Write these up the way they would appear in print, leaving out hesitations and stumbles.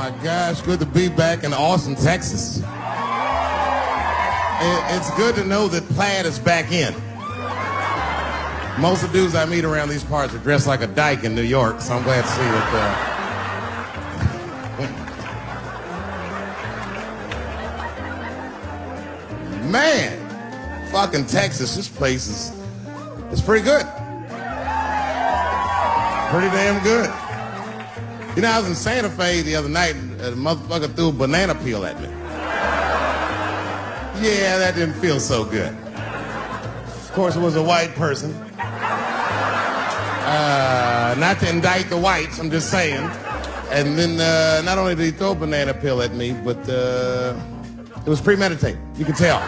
my gosh, good to be back in Austin, Texas. It's good to know that plaid is back in. Most of the dudes I meet around these parts are dressed like a dyke in New York, so I'm glad to see that. Man, fucking Texas, this place is pretty good. Pretty damn good. You know, I was in Santa Fe the other night, and a motherfucker threw a banana peel at me. Yeah, that didn't feel so good. Of course, it was a white person. Not to indict the whites, I'm just saying. And then not only did he throw a banana peel at me, but it was premeditated. You could tell.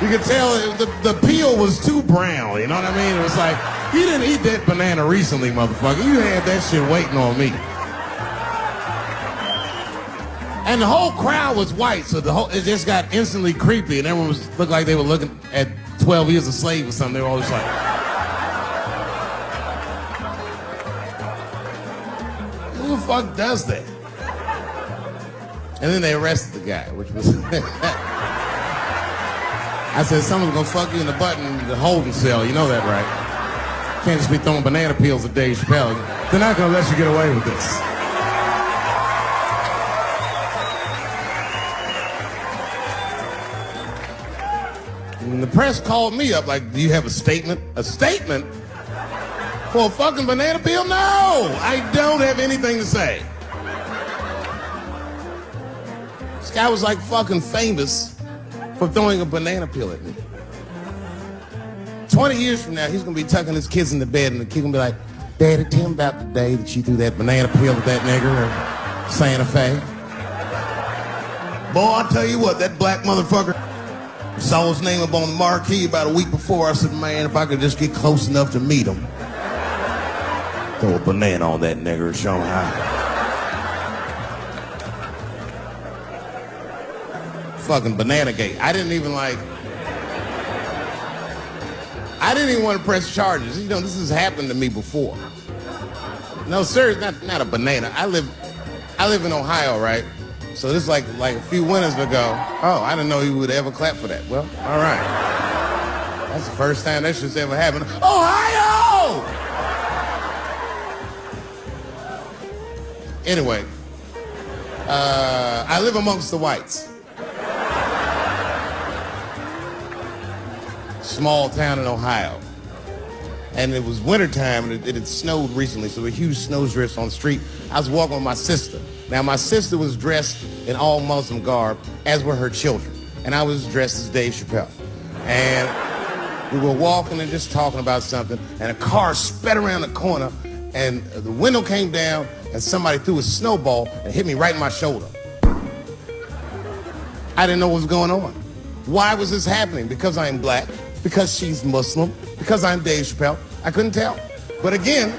You could tell the peel was too brown, you know what I mean? It was like, you didn't eat that banana recently, motherfucker. You had that shit waiting on me. And the whole crowd was white, so it just got instantly creepy, and everyone looked like they were looking at 12 Years a Slave or something. They were all just like, who the fuck does that? And then they arrested the guy, which was... I said, someone's gonna fuck you in the butt in the holding cell. You know that, right? Can't just be throwing banana peels at Dave Chappelle. They're not gonna let you get away with this. And the press called me up like, do you have a statement? A statement? For a fucking banana peel? No! I don't have anything to say. This guy was like fucking famous for throwing a banana peel at me. 20 years from now, he's gonna be tucking his kids in the bed and the kid gonna be like, Daddy, tell him about the day that you threw that banana peel at that nigger in Santa Fe. Boy, I'll tell you what, that black motherfucker saw his name up on the marquee about a week before. I said, man, if I could just get close enough to meet him, throw a banana on that nigger and show him how. Fucking banana gate. I didn't even want to press charges. You know, this has happened to me before. No, seriously, not a banana. I live in Ohio, right? So this is like a few winters ago. Oh, I didn't know you would ever clap for that. Well, all right. That's the first time that shit's ever happened. Ohio! Anyway, I live amongst the whites. Small town in Ohio. And it was wintertime, and it had snowed recently, so there were huge snowdrifts on the street. I was walking with my sister. Now, my sister was dressed in all Muslim garb, as were her children. And I was dressed as Dave Chappelle. And we were walking and just talking about something, and a car sped around the corner, and the window came down, and somebody threw a snowball and hit me right in my shoulder. I didn't know what was going on. Why was this happening? Because I'm black, because she's Muslim, because I'm Dave Chappelle. I couldn't tell. But again,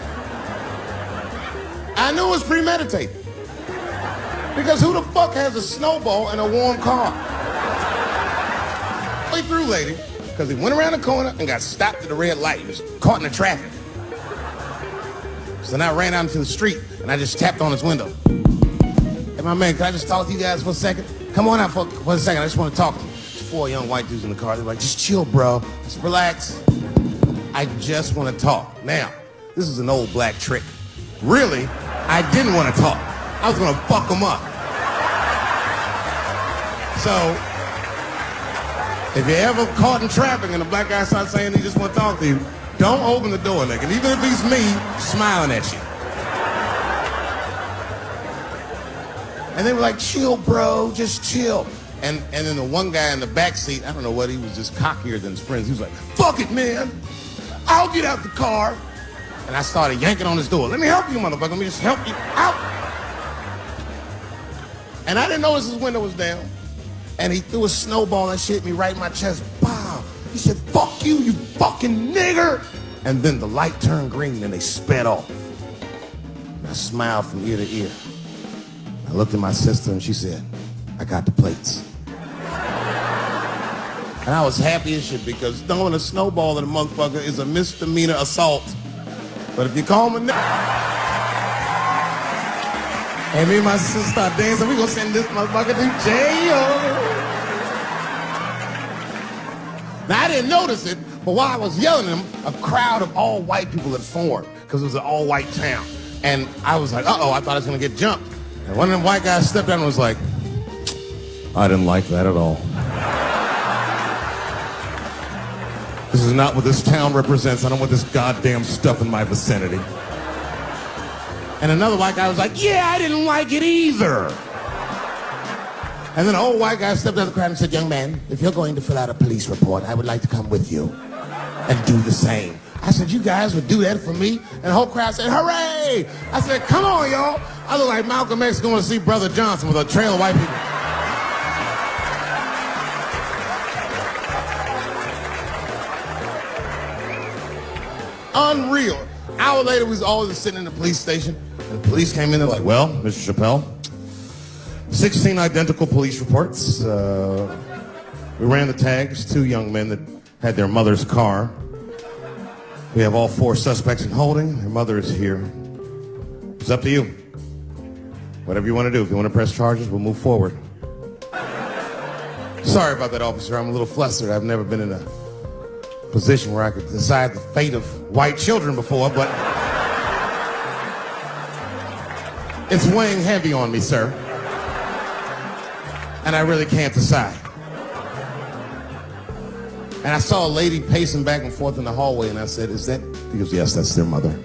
I knew it was premeditated. Because who the fuck has a snowball in a warm car? Way through, lady, because he went around the corner and got stopped at the red light. He was caught in the traffic. So then I ran out into the street and I just tapped on his window. Hey, my man, can I just talk to you guys for a second? Come on out for a second. I just want to talk to you. There's 4 young white dudes in the car. They're like, just chill, bro. Just relax. I just want to talk. Now, this is an old black trick. Really, I didn't want to talk. I was going to fuck them up. So, if you're ever caught in traffic and the black guy starts saying he just want to talk to you, don't open the door, nigga. Even if he's me, smiling at you. And they were like, chill, bro, just chill. And then the one guy in the back seat, I don't know what, he was just cockier than his friends. He was like, fuck it, man. I'll get out the car. And I started yanking on his door. Let me help you, motherfucker. Let me just help you out. And I didn't notice his window was down. And he threw a snowball and shit me right in my chest. Wow. He said, fuck you, you fucking nigger. And then the light turned green and they sped off. And I smiled from ear to ear. I looked at my sister and she said, I got the plates. And I was happy as shit because throwing a snowball at a motherfucker is a misdemeanor assault. But if you call him a nigger, And me and my sister start dancing. We gonna send this motherfucker to jail. Now, I didn't notice it, but while I was yelling at him, a crowd of all white people had formed because it was an all-white town. And I was like, uh-oh, I thought I was going to get jumped. And one of them white guys stepped down and was like, I didn't like that at all. This is not what this town represents. I don't want this goddamn stuff in my vicinity. And another white guy was like, yeah, I didn't like it either. And then an old white guy stepped out of the crowd and said, young man, if you're going to fill out a police report, I would like to come with you and do the same. I said, you guys would do that for me? And the whole crowd said, hooray! I said, come on, y'all. I look like Malcolm X going to see Brother Johnson with a trail of white people. Unreal. An hour later, we was all just sitting in the police station, and the police came in. They're like, well, Mr. Chappelle, 16 identical police reports. We ran the tags, 2 young men that had their mother's car. We have all 4 suspects in holding. Their mother is here. It's up to you. Whatever you want to do. If you want to press charges, we'll move forward. Sorry about that, officer. I'm a little flustered. I've never been in a position where I could decide the fate of white children before, but it's weighing heavy on me, sir. And I really can't decide. And I saw a lady pacing back and forth in the hallway, and I said, is that? He goes, yes, that's their mother.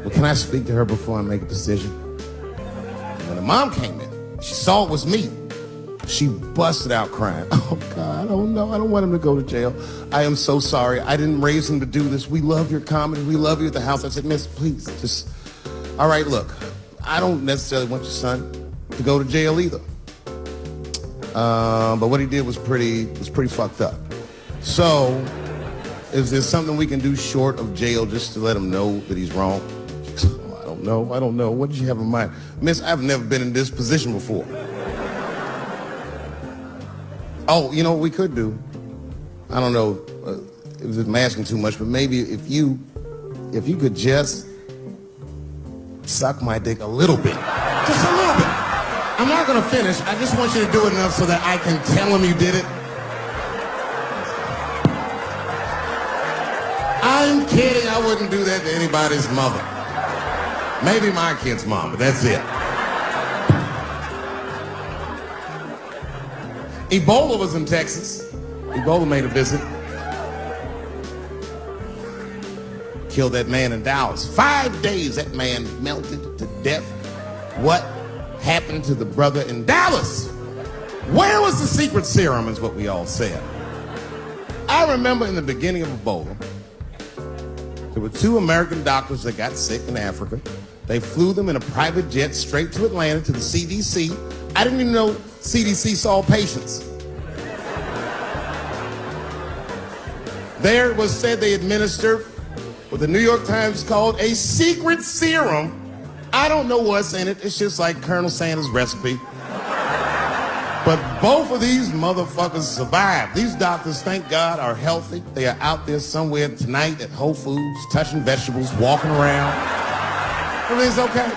Well, can I speak to her before I make a decision? And when the mom came in, she saw it was me. She busted out crying. Oh, God, oh, no, I don't want him to go to jail. I am so sorry. I didn't raise him to do this. We love your comedy. We love you at the house. I said, miss, please, just, all right, look, I don't necessarily want your son to go to jail either. But what he did was pretty fucked up. So, is there something we can do short of jail just to let him know that he's wrong? Oh, I don't know. What did you have in mind? Miss, I've never been in this position before. Oh, you know what we could do? I don't know if I'm asking too much, but maybe if you could just suck my dick a little bit. Just a little bit. I'm not going to finish. I just want you to do it enough so that I can tell him you did it. I'm kidding. I wouldn't do that to anybody's mother. Maybe my kid's mom, but that's it. Ebola was in Texas. Ebola made a visit. Killed that man in Dallas. 5 days that man melted to death. What happened to the brother in Dallas? Where was the secret serum is what we all said. I remember in the beginning of Ebola, there were 2 American doctors that got sick in Africa. They flew them in a private jet straight to Atlanta to the CDC. I didn't even know CDC saw patients. There it was said they administered what the New York Times called a secret serum. I don't know what's in it. It's just like Colonel Sanders' recipe. But both of these motherfuckers survived. These doctors, thank God, are healthy. They are out there somewhere tonight at Whole Foods, touching vegetables, walking around. Everything's okay.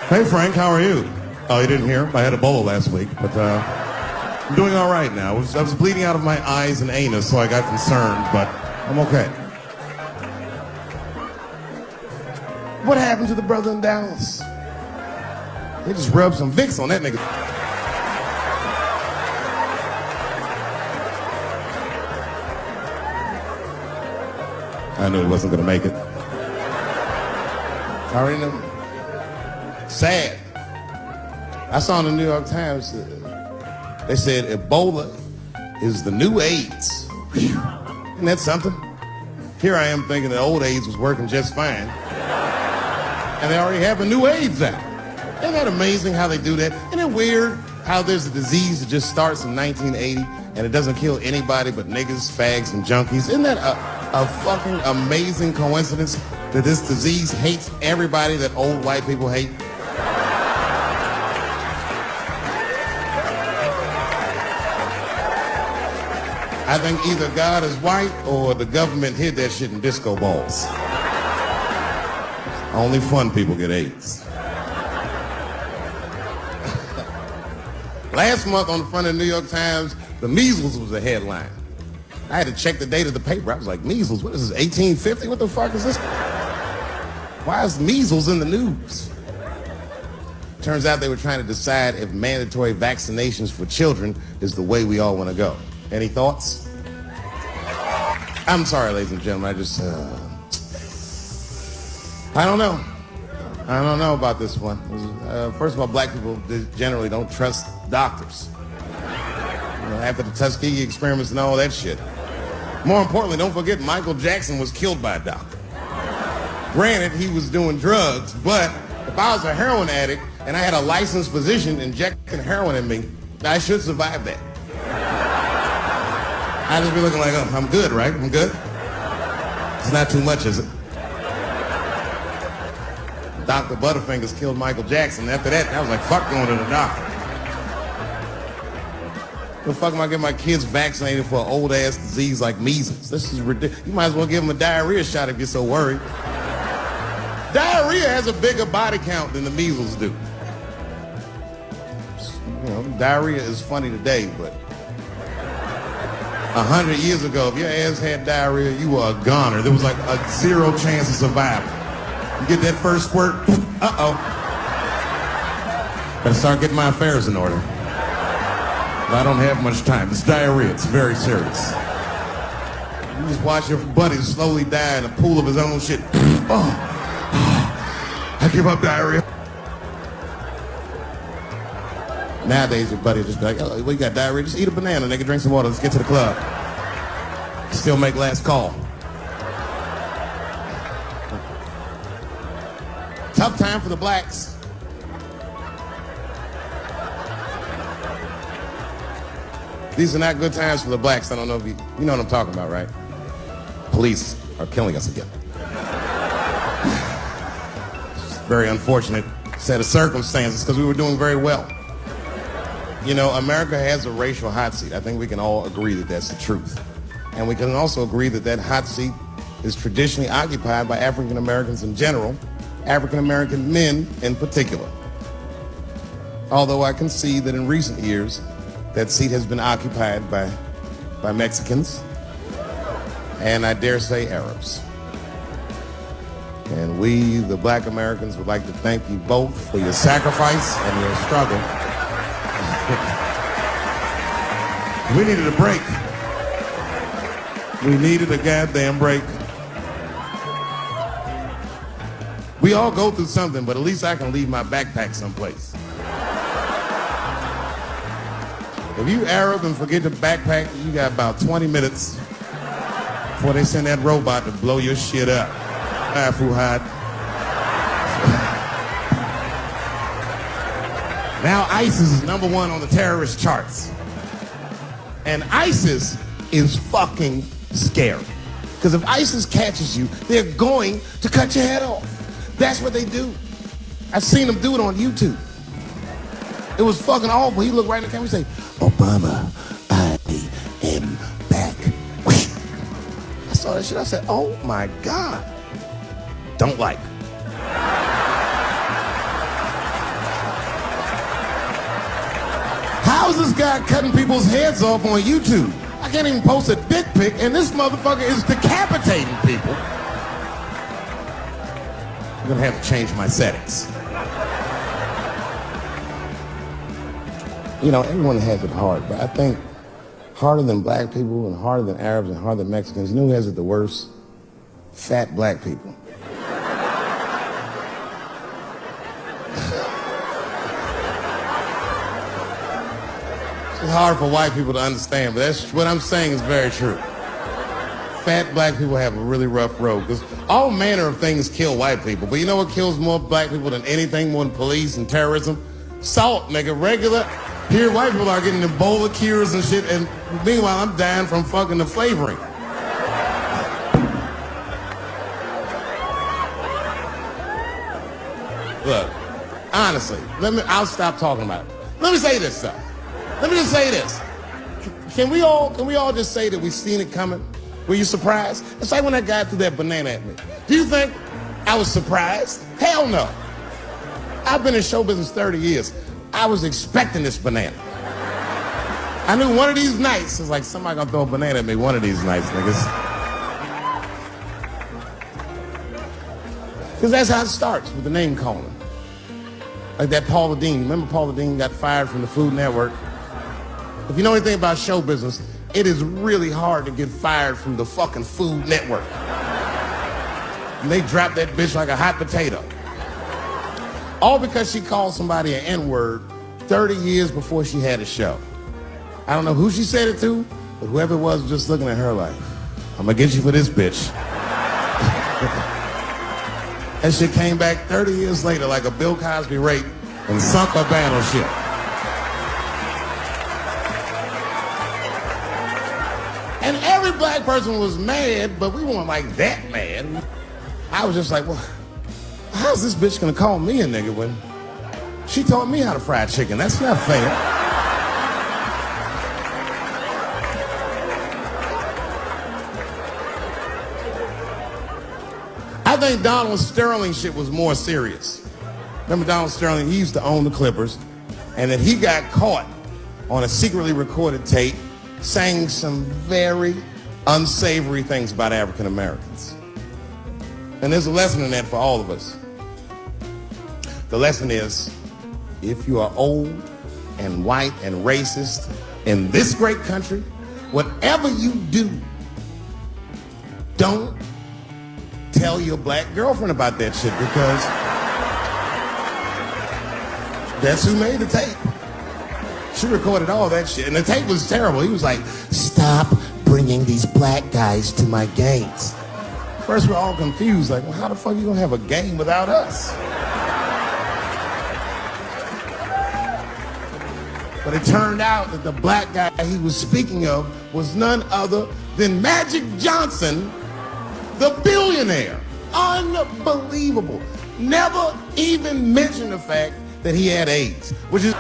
Hey, Frank, how are you? Oh, you didn't hear? I had Ebola last week, but I'm doing all right now. I was bleeding out of my eyes and anus, so I got concerned, but I'm okay. What happened to the brother in Dallas? They just rubbed some Vicks on that nigga. I knew he wasn't gonna make it. I already knew. Sad. I saw in the New York Times, they said Ebola is the new AIDS. Whew. Isn't that something? Here I am thinking that old AIDS was working just fine. And they already have a new AIDS out. Isn't that amazing how they do that? Isn't it weird how there's a disease that just starts in 1980 and it doesn't kill anybody but niggas, fags, and junkies? Isn't that a fucking amazing coincidence that this disease hates everybody that old white people hate? I think either God is white or the government hid that shit in disco balls. Only fun people get AIDS. Last month on the front of the New York Times, the measles was a headline. I had to check the date of the paper. I was like, measles, what is this, 1850? What the fuck is this? Why is measles in the news? Turns out they were trying to decide if mandatory vaccinations for children is the way we all want to go. Any thoughts? I'm sorry, ladies and gentlemen, I don't know. I don't know about this one. First of all, black people generally don't trust doctors. After the Tuskegee experiments and all that shit. More importantly, don't forget Michael Jackson was killed by a doctor. Granted, he was doing drugs, but if I was a heroin addict and I had a licensed physician injecting heroin in me, I should survive that. I'd just be looking like, oh, I'm good, right? I'm good? It's not too much, is it? Dr. Butterfingers killed Michael Jackson. After that, I was like, fuck going to the doctor. The fuck am I getting my kids vaccinated for an old-ass disease like measles? This is ridiculous. You might as well give them a diarrhea shot if you're so worried. Diarrhea has a bigger body count than the measles do. You know, diarrhea is funny today, but 100 years ago, if your ass had diarrhea, you were a goner. There was like a 0 chance of survival. You get that first squirt, uh-oh. Better start getting my affairs in order. I don't have much time. It's diarrhea. It's very serious. You just watch your buddy slowly die in a pool of his own shit. Oh. I give up diarrhea. Nowadays, your buddy just be like, oh, well, you got diarrhea? Just eat a banana, nigga, drink some water, let's get to the club. Still make last call. Tough time for the blacks. These are not good times for the blacks. I don't know if you know what I'm talking about, right? Police are killing us again. Very unfortunate set of circumstances because we were doing very well. You know, America has a racial hot seat. I think we can all agree that that's the truth. And we can also agree that that hot seat is traditionally occupied by African Americans in general, African American men in particular. Although I can see that in recent years, that seat has been occupied by Mexicans, and I dare say Arabs. And we, the black Americans, would like to thank you both for your sacrifice and your struggle. We needed a break. We needed a goddamn break. We all go through something, but at least I can leave my backpack someplace. If you Arab and forget the backpack, you got about 20 minutes before they send that robot to blow your shit up. Fuhad. Now ISIS is #1 on the terrorist charts. And ISIS is fucking scary. Because if ISIS catches you, they're going to cut your head off. That's what they do. I've seen them do it on YouTube. It was fucking awful. He looked right in the camera and say, Obama, I am back. I saw that shit. I said, oh my God. Don't like. How is this guy cutting people's heads off on YouTube? I can't even post a dick pic, and this motherfucker is decapitating people. I'm gonna have to change my settings. You know, everyone has it hard, but I think harder than black people and harder than Arabs and harder than Mexicans, you know who has it the worst? Fat black people. It's hard for white people to understand, but that's what I'm saying is very true. Fat black people have a really rough road because all manner of things kill white people. But you know what kills more black people than anything, more than police and terrorism? Salt, nigga. Regular. Here, white people are getting Ebola cures and shit, and meanwhile, I'm dying from fucking the flavoring. Look, honestly, I'll stop talking about it. Let me say this, though. Let me just say this. Can we all just say that we've seen it coming? Were you surprised? It's like when that guy threw that banana at me. Do you think I was surprised. Hell no. I've been in show business 30 years. I was expecting this banana. I knew one of these nights, it's like somebody gonna throw a banana at me one of these nights, niggas. Because that's how it starts, with the name calling. Like that Paula Deen. Remember Paula Deen got fired from the Food Network? If you know anything about show business, it is really hard to get fired from the fucking Food Network. And they dropped that bitch like a hot potato. All because she called somebody an N-word 30 years before she had a show. I don't know who she said it to, but whoever it was just looking at her like, I'm gonna get you for this bitch. That shit came back 30 years later like a Bill Cosby rape and sunk her battleship. And every black person was mad, but we weren't like that mad. I was just like, well, how's this bitch gonna call me a nigga when she taught me how to fry chicken? That's not fair. I think Donald Sterling shit was more serious. Remember Donald Sterling? He used to own the Clippers, and then he got caught on a secretly recorded tape saying some very unsavory things about African Americans. And there's a lesson in that for all of us. The lesson is, if you are old and white and racist in this great country, whatever you do, don't tell your black girlfriend about that shit, because that's who made the tape. She recorded all that shit, and the tape was terrible. He was like, stop bringing these black guys to my games. First we're all confused, like, well, how the fuck are you gonna have a game without us? But it turned out that the black guy he was speaking of was none other than Magic Johnson, the billionaire. Unbelievable. Never even mentioned the fact that he had AIDS, which is,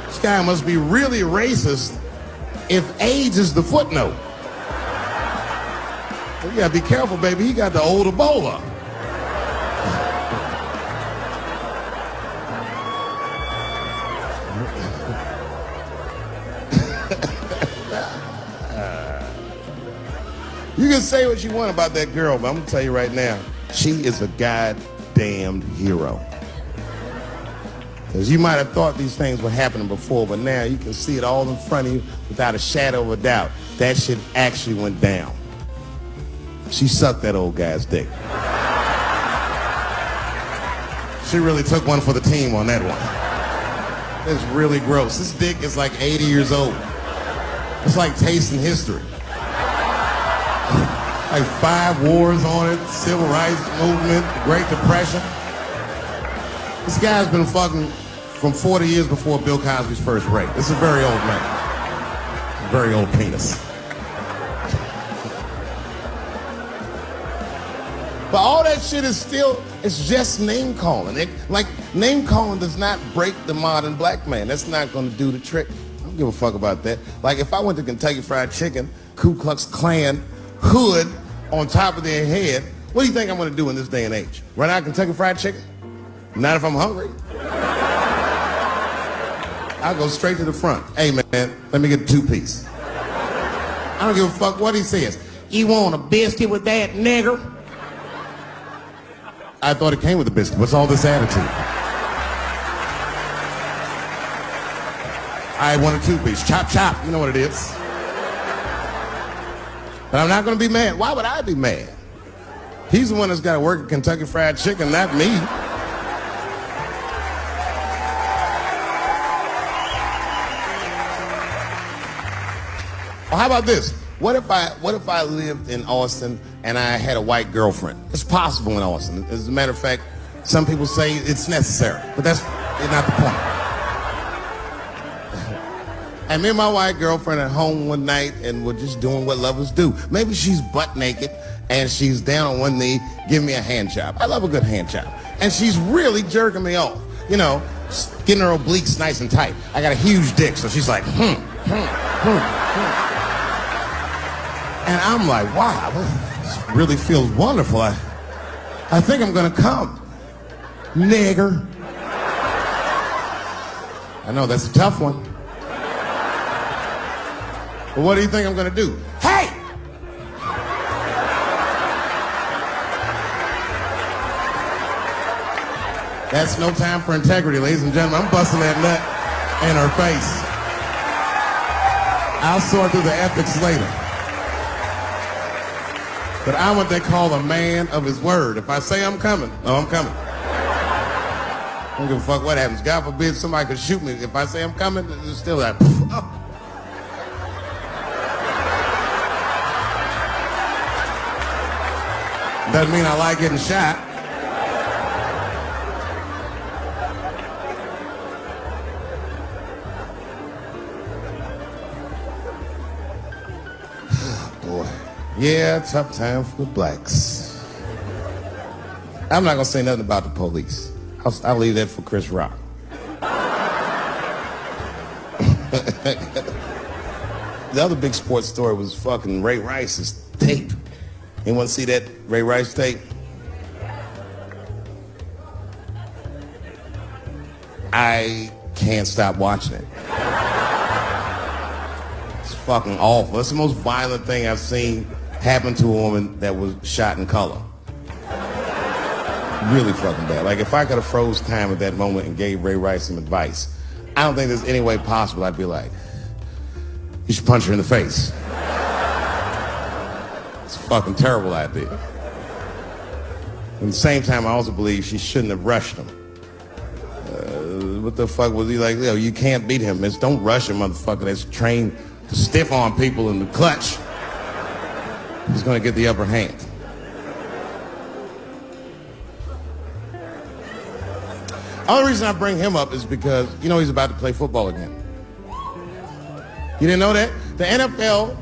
this guy must be really racist if AIDS is the footnote. Well, you gotta be careful, baby. He got the old Ebola. You can say what you want about that girl, but I'm gonna tell you right now, she is a goddamned hero. Because you might have thought these things were happening before, but now you can see it all in front of you without a shadow of a doubt. That shit actually went down. She sucked that old guy's dick. She really took one for the team on that one. It's really gross. This dick is like 80 years old. It's like tasting history. Like 5 wars on it, civil rights movement, Great Depression. This guy's been fucking from 40 years before Bill Cosby's first rape. This is a very old man. A very old penis. But all that shit is still, it's just name calling. Like, name calling does not break the modern black man. That's not gonna do the trick. I don't give a fuck about that. Like, if I went to Kentucky Fried Chicken, Ku Klux Klan hood on top of their head, what do you think I'm gonna do in this day and age? Run out Kentucky Fried Chicken? Not if I'm hungry. I'll go straight to the front. Hey man, let me get a 2-piece. I don't give a fuck what he says. You want a biscuit with that, nigger? I thought it came with a biscuit. What's all this attitude? I want a 2-piece. Chop, chop. You know what it is. But I'm not going to be mad. Why would I be mad? He's the one that's got to work at Kentucky Fried Chicken, not me. Well, how about this? What if I lived in Austin and I had a white girlfriend? It's possible in Austin. As a matter of fact, some people say it's necessary, but that's not the point. And me and my white girlfriend at home one night, and we're just doing what lovers do. Maybe she's butt naked and she's down on one knee giving me a hand job. I love a good hand job. And she's really jerking me off. You know, getting her obliques nice and tight. I got a huge dick, so she's like, And I'm like, wow, this really feels wonderful. I think I'm gonna come, nigger. I know, that's a tough one. But what do you think I'm gonna do? Hey! That's no time for integrity, ladies and gentlemen. I'm busting that nut in her face. I'll sort through the ethics later. But I'm what they call a man of his word. If I say I'm coming, oh, I'm coming. I don't give a fuck what happens. God forbid somebody could shoot me. If I say I'm coming, it's still that. Oh. Doesn't mean I like getting shot. Boy. Yeah, tough time for the blacks. I'm not gonna say nothing about the police. I'll leave that for Chris Rock. The other big sports story was fucking Ray Rice's tape. Anyone see that Ray Rice tape? I can't stop watching it. It's fucking awful. It's the most violent thing I've seen happen to a woman that was shot in color. Really fucking bad. Like, if I could have froze time at that moment and gave Ray Rice some advice, I don't think there's any way possible I'd be like, you should punch her in the face. It's a fucking terrible idea. At the same time, I also believe she shouldn't have rushed him. What the fuck was he like? Yo, you can't beat him. It's don't rush a motherfucker that's trained to stiff arm people in the clutch. He's gonna get the upper hand. The only reason I bring him up is because, you know, he's about to play football again. You didn't know that? The NFL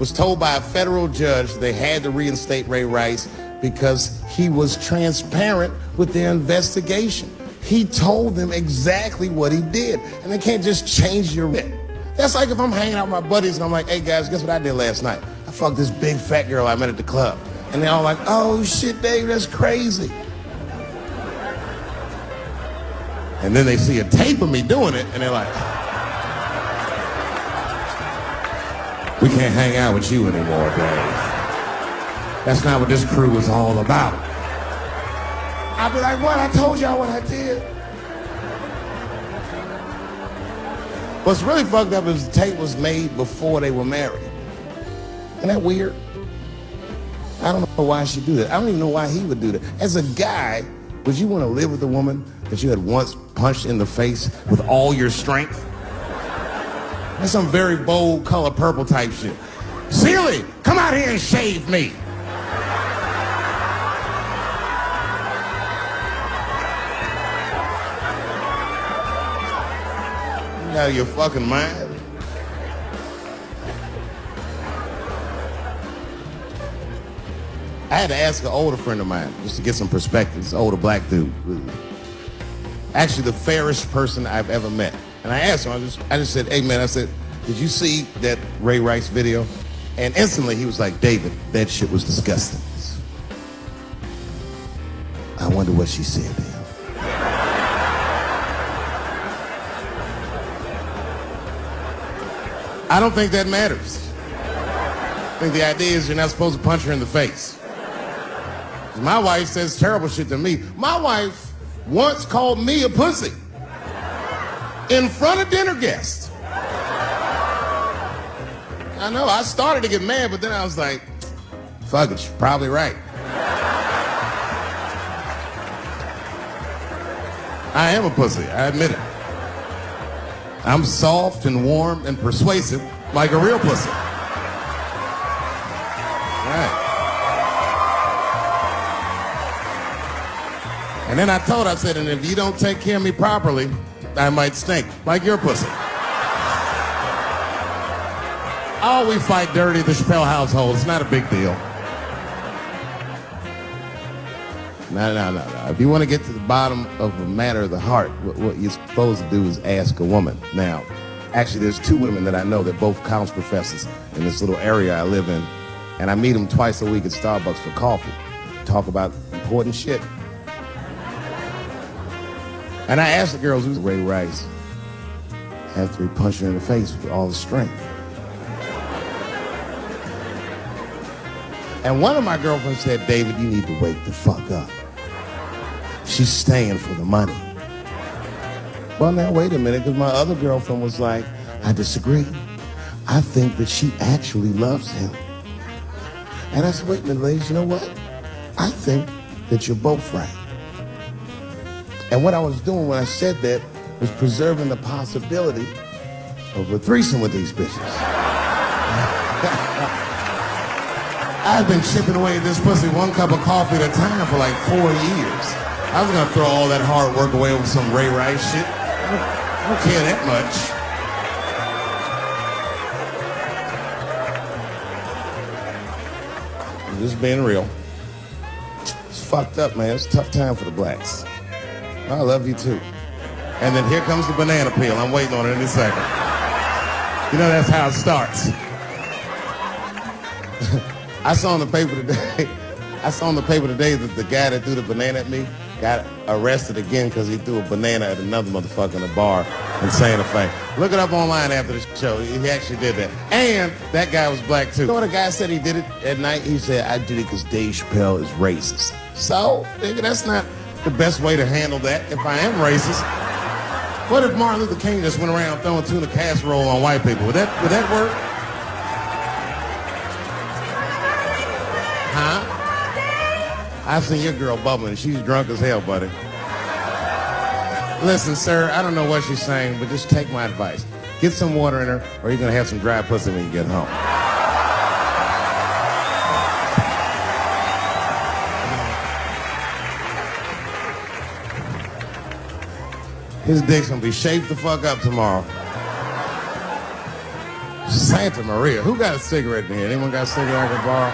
was told by a federal judge they had to reinstate Ray Rice because he was transparent with their investigation. He told them exactly what he did, and they can't just change your bit. That's like if I'm hanging out with my buddies and I'm like, hey guys, guess what I did last night? I fucked this big fat girl I met at the club. And they're all like, oh shit, Dave, that's crazy. And then they see a tape of me doing it, and they're like, we can't hang out with you anymore, Dave. That's not what this crew is all about. I'd be like, what? I told y'all what I did. What's really fucked up is the tape was made before they were married. Isn't that weird? I don't know why she do that. I don't even know why he would do that. As a guy, would you want to live with a woman that you had once punched in the face with all your strength? That's some very bold color purple type shit. Sealy, come out here and shave me. You out of your fucking mind? I had to ask an older friend of mine just to get some perspective. This older black dude. Actually, the fairest person I've ever met. And I asked him, I just said, hey man, I said, did you see that Ray Rice video? And instantly he was like, David, that shit was disgusting. I wonder what she said to him. I don't think that matters. I think the idea is you're not supposed to punch her in the face. My wife says terrible shit to me. My wife once called me a pussy in front of dinner guests. I know, I started to get mad, but then I was like, fuck it, she's probably right. I am a pussy, I admit it. I'm soft and warm and persuasive like a real pussy. Right. And then I told her, I said, and if you don't take care of me properly, I might stink like your pussy. Oh, we fight dirty, the Chappelle household. It's not a big deal. No. If you want to get to the bottom of a matter of the heart, what you're supposed to do is ask a woman. Now, actually, there's two women that I know that both college professors in this little area I live in, and I meet them twice a week at Starbucks for coffee. talk about important shit. And I asked the girls, who's Ray Rice? After he punched her in the face with all the strength. And one of my girlfriends said, David, you need to wake the fuck up. She's staying for the money. Well, now, wait a minute, because my other girlfriend was like, I disagree. I think that she actually loves him. And I said, wait a minute, ladies, you know what? I think that you're both right. And what I was doing when I said that was preserving the possibility of a threesome with these bitches. I've been chipping away at this pussy one cup of coffee at a time for like 4 years. I was gonna throw all that hard work away with some Ray Rice shit. I don't care that much. I'm just being real. It's fucked up, man. It's a tough time for the blacks. I love you too. And then here comes the banana peel. I'm waiting on it in a second. You know that's how it starts. I saw in the paper today that the guy that threw the banana at me got arrested again because he threw a banana at another motherfucker in a bar in Santa Fe. Look it up online after the show. He actually did that. And that guy was black too. You know what the guy said he did it at night? He said, I did it because Dave Chappelle is racist. So, nigga, that's not the best way to handle that if I am racist. What if Martin Luther King just went around throwing tuna casserole on white people? Would that work? Huh? I seen your girl bubbling. She's drunk as hell, buddy. Listen, sir, I don't know what she's saying, but just take my advice. Get some water in her, or you're gonna have some dry pussy when you get home. His dick's gonna be shaped the fuck up tomorrow. Santa Maria. Who got a cigarette in here? Anyone got a cigarette I can borrow?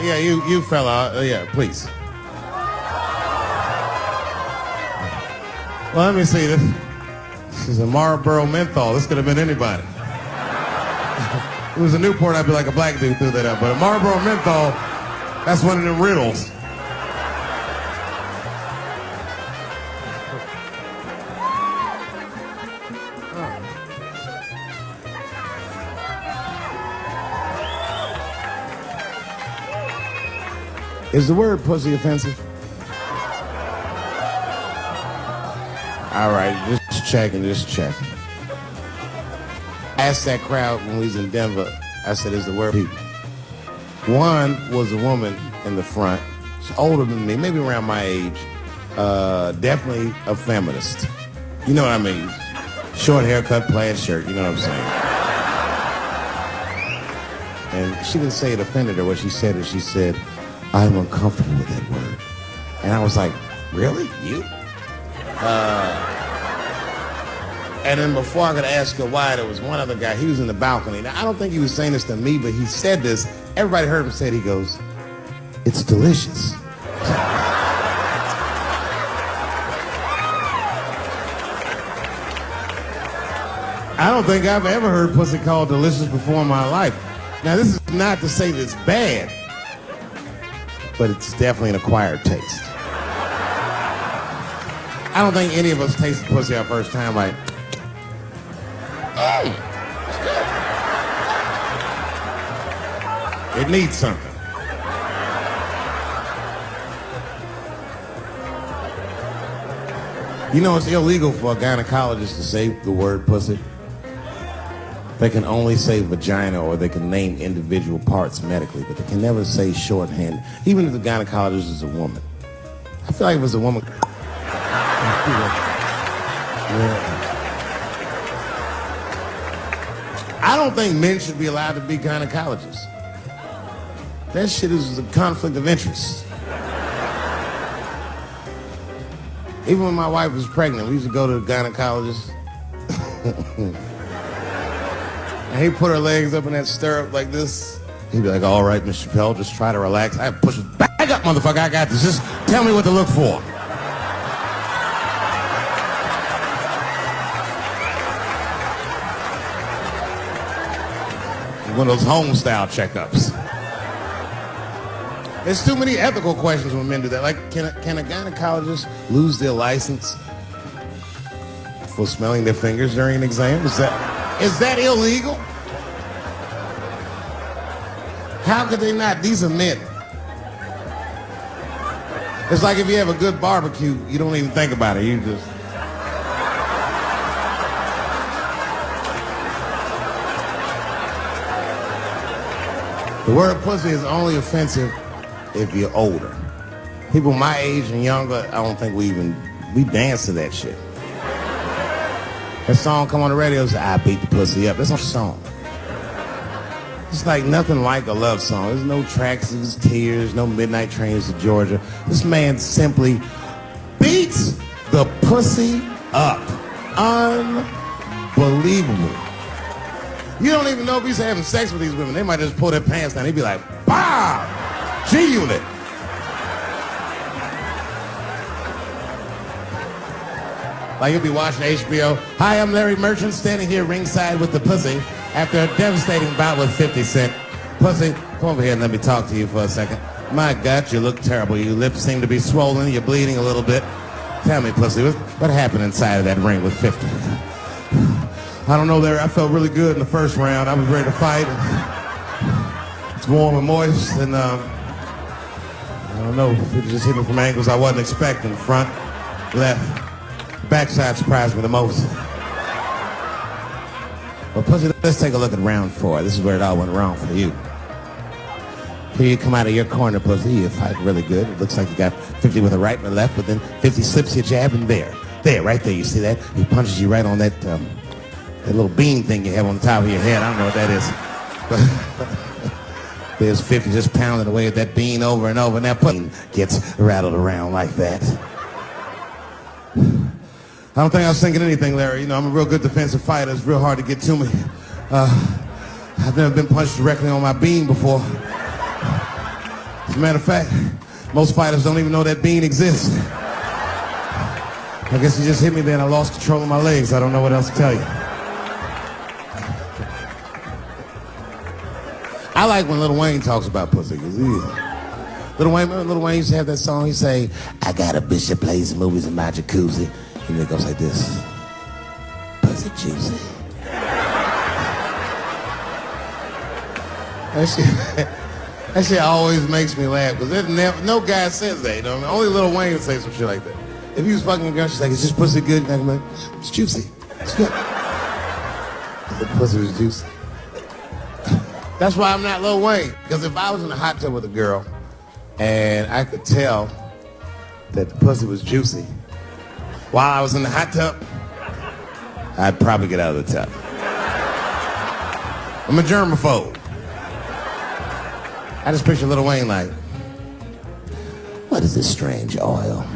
Yeah, you fella. Yeah, please. Well, let me see. This is a Marlboro menthol. This could have been anybody. If it was a Newport, I'd be like a black dude threw that up. But a Marlboro menthol, that's one of them riddles. Is the word pussy offensive? All right, just checking. I asked that crowd when we was in Denver, I said, is the word people? One was a woman in the front. She's older than me, maybe around my age. Definitely a feminist. You know what I mean? Short haircut, plaid shirt, you know what I'm saying? And she didn't say it offended her. What she said is she said, I'm uncomfortable with that word. And I was like, really? You? And then before I could ask her why, there was one other guy. He was in the balcony. Now, I don't think he was saying this to me, but he said this. Everybody heard him say it. He goes, it's delicious. I don't think I've ever heard pussy called delicious before in my life. Now, this is not to say that it's bad, but it's definitely an acquired taste. I don't think any of us tasted pussy our first time like, hey, it's good. It needs something. You know, it's illegal for a gynecologist to say the word pussy. They can only say vagina, or they can name individual parts medically, but they can never say shorthand, even if the gynecologist is a woman. I feel like if it was a woman. I don't think men should be allowed to be gynecologists. That shit is a conflict of interest. Even when my wife was pregnant, we used to go to the gynecologist. And he'd put her legs up in that stirrup like this. He'd be like, all right, Mr. Chappelle, just try to relax. I'd push it back up, motherfucker, I got this. Just tell me what to look for. One of those home-style checkups. There's too many ethical questions when men do that. Like, can a gynecologist lose their license for smelling their fingers during an exam? Is that illegal? How could they not? These are men. It's like if you have a good barbecue, you don't even think about it. You just... The word pussy is only offensive if you're older. People my age and younger, I don't think we dance to that shit. That song come on the radio, say, I beat the pussy up. That's not a song. It's like nothing like a love song. There's no tracks, there's tears, no midnight trains to Georgia. This man simply beats the pussy up. Unbelievable. You don't even know if he's having sex with these women. They might just pull their pants down. He'd be like, "Bah! G-Unit." Like you'll be watching HBO. Hi, I'm Larry Merchant, standing here ringside with the pussy after a devastating bout with 50 Cent. Pussy, come over here and let me talk to you for a second. My God, you look terrible. Your lips seem to be swollen. You're bleeding a little bit. Tell me, pussy, what happened inside of that ring with 50? I don't know, Larry. I felt really good in the first round. I was ready to fight. It's warm and moist, and I don't know. It just hit me from angles I wasn't expecting. Front, left, backside surprised me the most. Well, pussy, let's take a look at round 4. This is where it all went wrong for you. Here you come out of your corner, pussy. You fight really good. It looks like you got 50 with a right and a left, but then 50 slips your jab, and there, right there. You see that? He punches you right on that little bean thing you have on the top of your head. I don't know what that is. There's 50 just pounding away at that bean over and over, and that pudding gets rattled around like that. I don't think I was thinking anything, Larry. You know, I'm a real good defensive fighter. It's real hard to get to me. I've never been punched directly on my bean before. As a matter of fact, most fighters don't even know that bean exists. I guess he just hit me there and I lost control of my legs. I don't know what else to tell you. I like when Lil Wayne talks about pussy. Lil Wayne used to have that song. He say, I got a bitch that plays movies in my jacuzzi. And it goes like this. Pussy juicy. That shit always makes me laugh. Because no guy says that. You know? Only Lil Wayne would say some shit like that. If he was fucking a girl, she's like, is this pussy good? And I'm like, it's juicy. It's good. The pussy was juicy. That's why I'm not Lil Wayne. Because if I was in a hot tub with a girl and I could tell that the pussy was juicy while I was in the hot tub, I'd probably get out of the tub. I'm a germaphobe. I just picture Lil Wayne like, what is this strange oil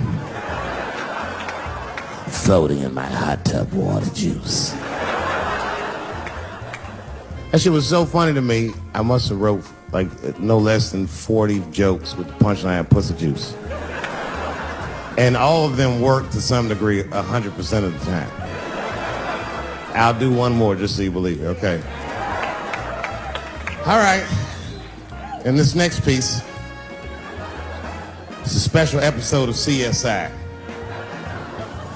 floating in my hot tub water juice? That shit was so funny to me, I must have wrote like no less than 40 jokes with the punchline pussy juice. And all of them work to some degree 100% of the time. I'll do one more just so you believe it, okay? All right. And this next piece, it's a special episode of CSI.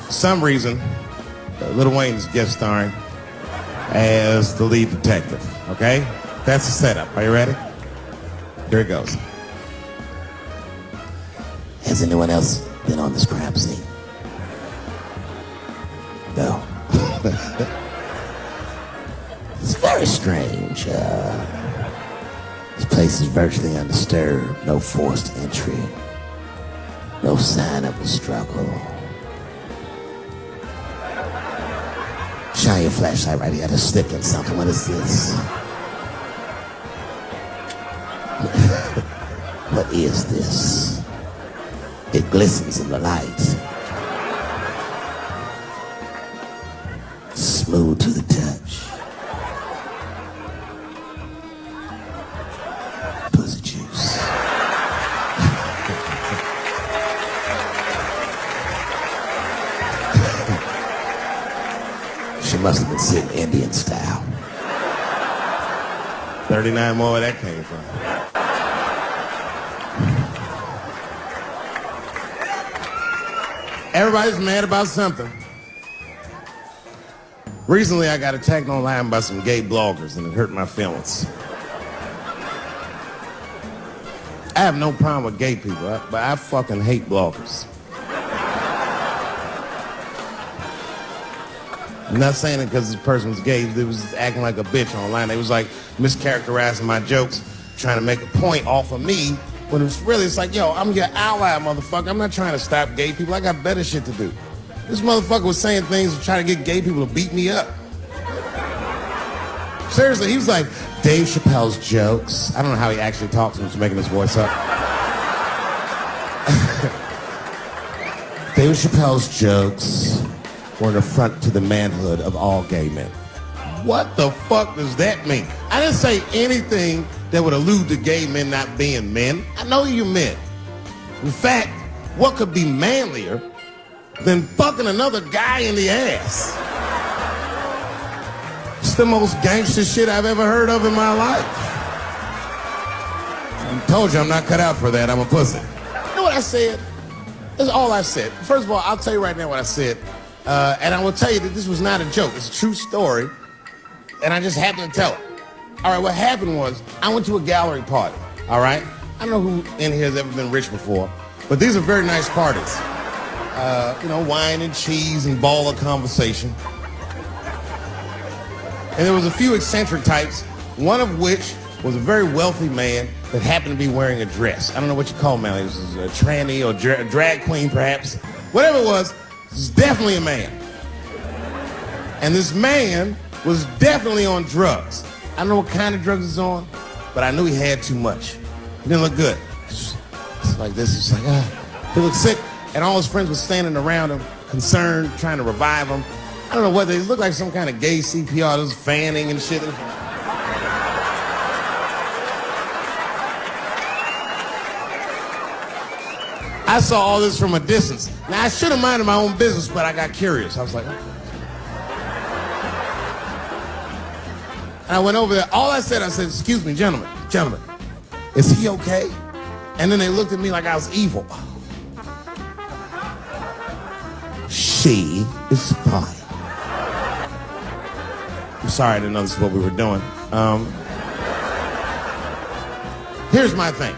For some reason, Lil Wayne is guest starring as the lead detective, okay? That's the setup. Are you ready? Here it goes. Has anyone else been on this crime scene? No. It's very strange. This place is virtually undisturbed. No forced entry. No sign of a struggle. Shine your flashlight right here. I just slipped in something. What is this? What is this? It glistens in the light. Smooth to the touch. Pussy juice. She must have been sitting Indian style. 39 more where that came from. Everybody's mad about something. Recently, I got attacked online by some gay bloggers, and it hurt my feelings. I have no problem with gay people, but I fucking hate bloggers. I'm not saying it because this person was gay. They was acting like a bitch online. They was like mischaracterizing my jokes, trying to make a point off of me, when it's like, yo, I'm your ally, motherfucker. I'm not trying to stop gay people. I got better shit to do. This motherfucker was saying things to try to get gay people to beat me up. Seriously, he was like, Dave Chappelle's jokes. I don't know how he actually talks when he's making his voice up. Dave Chappelle's jokes were an affront to the manhood of all gay men. What the fuck does that mean? I didn't say anything that would allude to gay men not being men. I know you men. In fact, what could be manlier than fucking another guy in the ass? It's the most gangster shit I've ever heard of in my life. I told you I'm not cut out for that. I'm a pussy. You know what I said? That's all I said. First of all, I'll tell you right now what I said. And I will tell you that this was not a joke. It's a true story. And I just happened to tell it. All right, what happened was I went to a gallery party, all right? I don't know who in here has ever been rich before, but these are very nice parties. Wine and cheese and ball of conversation. And there was a few eccentric types, one of which was a very wealthy man that happened to be wearing a dress. I don't know what you call him, man. This is a tranny or a drag queen, perhaps. Whatever it was definitely a man. And this man was definitely on drugs. I don't know what kind of drugs he's on, but I knew he had too much. He didn't look good. It's like this. It's like, he looked sick. And all his friends were standing around him, concerned, trying to revive him. I don't know what they looked like, some kind of gay CPR. There was fanning and shit. I saw all this from a distance. Now, I should have minded my own business, but I got curious. I was like, and I went over there. All I said, excuse me, gentlemen, is he okay? And then they looked at me like I was evil. She is fine. I'm sorry, I didn't know this is what we were doing. Here's my thing.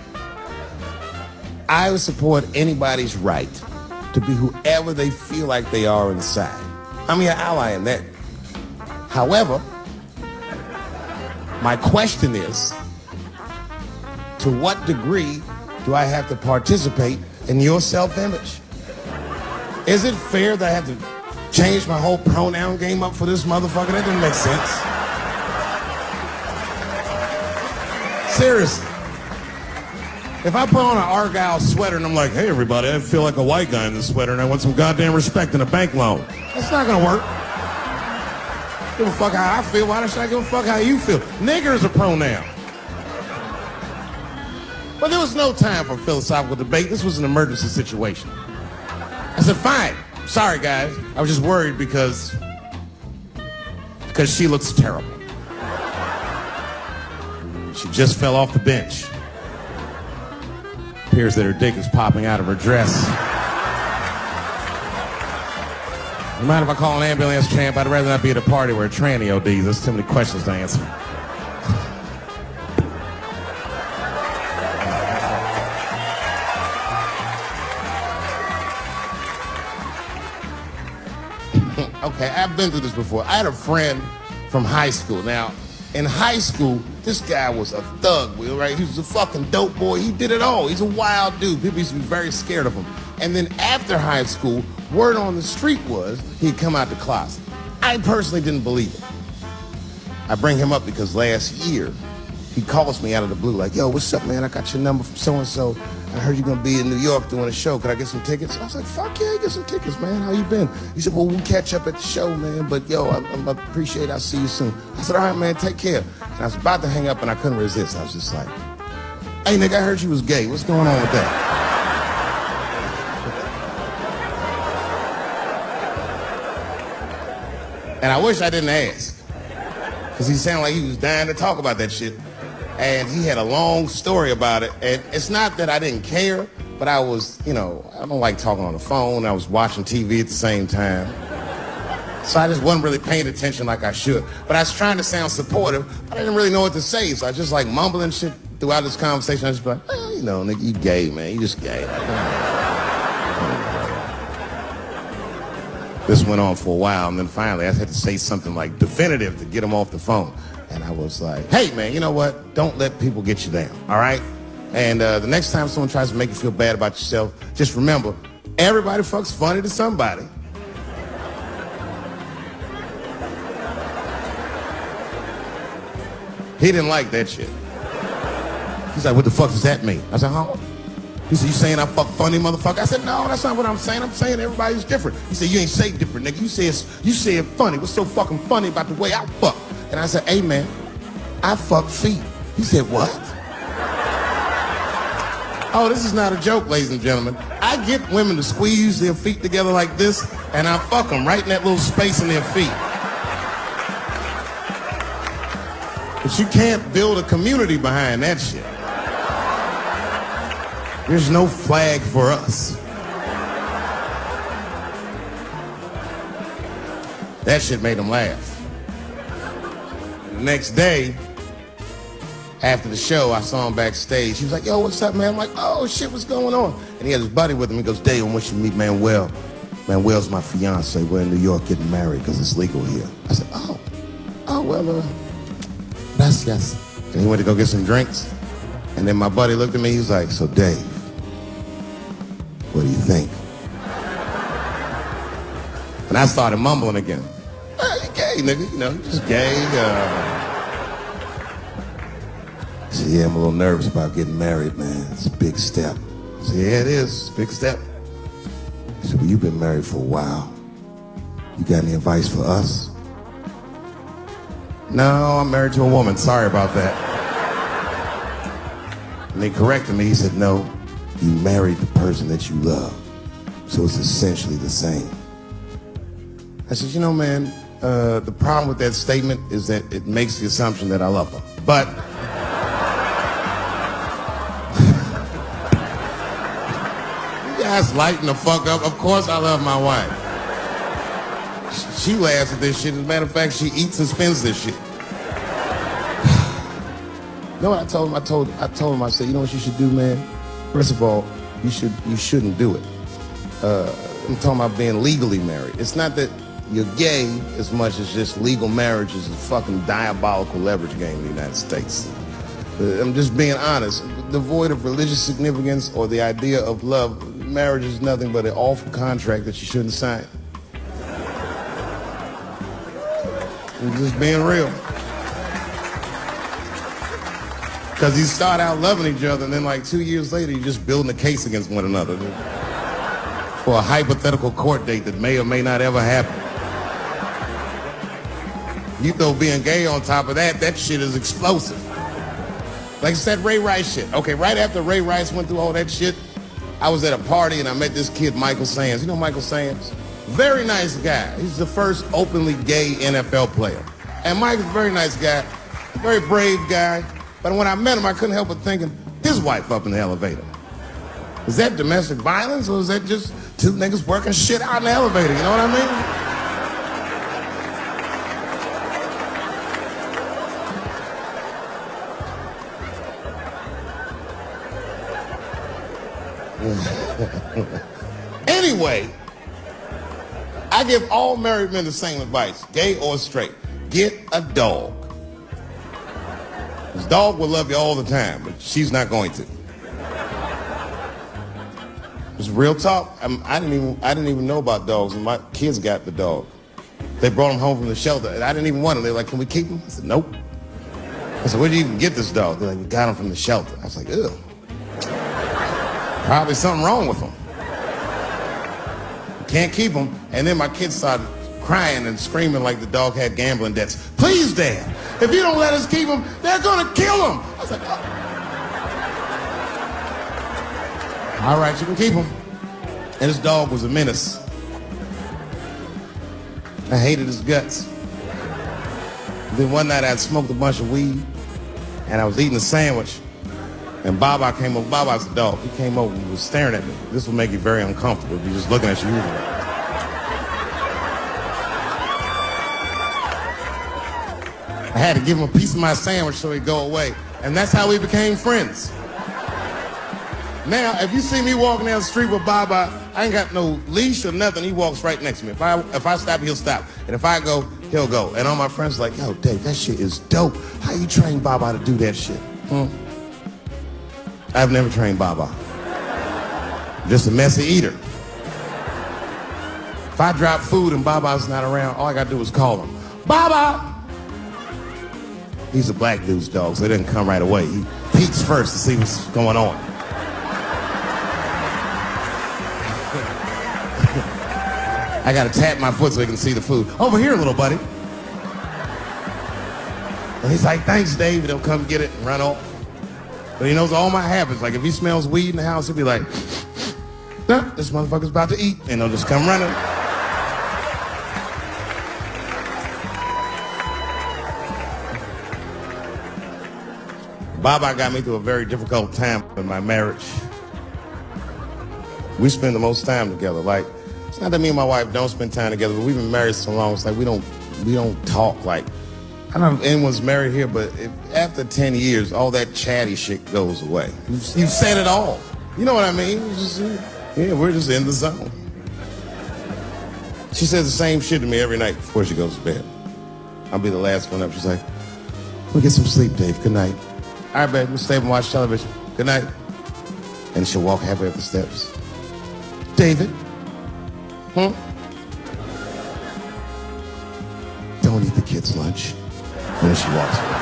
I would support anybody's right to be whoever they feel like they are inside. I'm your ally in that. However, my question is, to what degree do I have to participate in your self-image? Is it fair that I have to change my whole pronoun game up for this motherfucker? That doesn't make sense. Seriously. If I put on an Argyle sweater and I'm like, hey everybody, I feel like a white guy in this sweater and I want some goddamn respect and a bank loan. That's not gonna work. Give a fuck how I feel. Why should I give a fuck how you feel? Nigger is a pronoun. But there was no time for philosophical debate. This was an emergency situation. I said, fine. Sorry, guys. I was just worried because she looks terrible. She just fell off the bench. Appears that her dick is popping out of her dress. You mind if I call an ambulance, champ? I'd rather not be at a party where a tranny ODs. There's too many questions to answer. Okay, I've been through this before. I had a friend from high school. Now, in high school, this guy was a thug, right? He was a fucking dope boy. He did it all. He's a wild dude. People used to be very scared of him. And then after high school, word on the street was he'd come out the closet. I personally didn't believe it. I bring him up because last year, he calls me out of the blue like, yo, what's up, man? I got your number from so-and-so. I heard you're gonna be in New York doing a show. Could I get some tickets? I was like, fuck yeah, get some tickets, man. How you been? He said, well, we'll catch up at the show, man. But yo, I appreciate it. I'll see you soon. I said, all right, man, take care. And I was about to hang up and I couldn't resist. I was just like, hey, nigga, I heard you was gay. What's going on with that? And I wish I didn't ask. Because he sounded like he was dying to talk about that shit. And he had a long story about it. And it's not that I didn't care, but I was don't like talking on the phone. I was watching TV at the same time. So I just wasn't really paying attention like I should. But I was trying to sound supportive, but I didn't really know what to say. So I just like mumbling shit throughout this conversation. I just be like, oh, you know, nigga, you gay, man. You just gay. This went on for a while, and then finally I had to say something like definitive to get him off the phone. And I was like, hey, man, you know what? Don't let people get you down, all right? And the next time someone tries to make you feel bad about yourself, just remember, everybody fucks funny to somebody. He didn't like that shit. He's like, what the fuck does that mean? I said, huh? He said, you saying I fuck funny, motherfucker? I said, no, that's not what I'm saying. I'm saying everybody's different. He said, you ain't say different, nigga. You said funny. What's so fucking funny about the way I fuck? And I said, hey, man, I fuck feet. He said, what? Oh, this is not a joke, ladies and gentlemen. I get women to squeeze their feet together like this, and I fuck them right in that little space in their feet. But you can't build a community behind that shit. There's no flag for us. That shit made him laugh. The next day, after the show, I saw him backstage. He was like, yo, what's up, man? I'm like, oh, shit, what's going on? And he had his buddy with him. He goes, Dave, I want you to meet Manuel. Manuel's my fiance. We're in New York getting married because it's legal here. I said, well, gracias. And he went to go get some drinks. And then my buddy looked at me. He was like, so, Dave, what do you think? And I started mumbling again. You gay, nigga, you know, just gay. He said, yeah, I'm a little nervous about getting married, man. It's a big step. I said, yeah, it is. It's a big step. He said, well, you've been married for a while. You got any advice for us? No, I'm married to a woman. Sorry about that. And they corrected me. He said, no, you married the person that you love. So it's essentially the same. I said, you know, man, the problem with that statement is that it makes the assumption that I love her. But you guys lighten the fuck up. Of course I love my wife. She laughs at this shit. As a matter of fact, she eats and spends this shit. You know what I told him? I told him, I said, you know what you should do, man? First of all, you shouldn't do it. I'm talking about being legally married. It's not that you're gay as much as just legal marriage is a fucking diabolical leverage game in the United States. I'm just being honest. Devoid of religious significance or the idea of love, marriage is nothing but an awful contract that you shouldn't sign. I'm just being real. Because you start out loving each other, and then like 2 years later, you're just building a case against one another for a hypothetical court date that may or may not ever happen. You throw being gay on top of that, that shit is explosive. Like I said, Ray Rice shit. Okay, right after Ray Rice went through all that shit, I was at a party and I met this kid, Michael Sands. You know Michael Sands? Very nice guy. He's the first openly gay NFL player. And Michael's a very nice guy, very brave guy. But when I met him, I couldn't help but thinking, his wife up in the elevator. Is that domestic violence or is that just two niggas working shit out in the elevator? You know what I mean? Anyway, I give all married men the same advice, gay or straight. Get a dog. This dog will love you all the time, but she's not going to. It's real talk. I didn't even know about dogs, and my kids got the dog. They brought him home from the shelter, and I didn't even want him. They're like, can we keep him? I said, nope. I said, where did you even get this dog? They're like, we got him from the shelter. I was like, ew. Probably something wrong with him. Can't keep him. And then my kids started crying and screaming like the dog had gambling debts. Please, Dad, if you don't let us keep him, they're gonna kill him. I was like, oh. All right, you can keep him. And his dog was a menace. I hated his guts. Then one night I'd smoked a bunch of weed and I was eating a sandwich. And Baba came over. Baba's the dog. He came over and was staring at me. This will make you very uncomfortable if you're just looking at you. I had to give him a piece of my sandwich so he'd go away. And that's how we became friends. Now, if you see me walking down the street with Baba, I ain't got no leash or nothing. He walks right next to me. If I stop, he'll stop. And if I go, he'll go. And all my friends are like, yo, Dave, that shit is dope. How you train Baba to do that shit? I've never trained Baba. Just a messy eater. If I drop food and Baba's not around, all I gotta do is call him. Baba! He's a black dude's dog, so he doesn't come right away. He peeks first to see what's going on. I gotta tap my foot so he can see the food. Over here, little buddy. And he's like, thanks, Dave. He'll come get it and run off. But he knows all my habits. Like, if he smells weed in the house, he'll be like, nah, this motherfucker's about to eat. And he'll just come running. Baba got me through a very difficult time in my marriage. We spend the most time together. Like, it's not that me and my wife don't spend time together, but we've been married so long, it's like we don't talk. Like, I don't know if anyone's married here, but after 10 years, all that chatty shit goes away. You've said it all. You know what I mean? We're just in the zone. She says the same shit to me every night before she goes to bed. I'll be the last one up. She's like, we'll get some sleep, Dave. Good night. All right, babe, we'll stay up and watch television. Good night. And she'll walk halfway up the steps. David? Don't eat the kids' lunch. And then she walks away.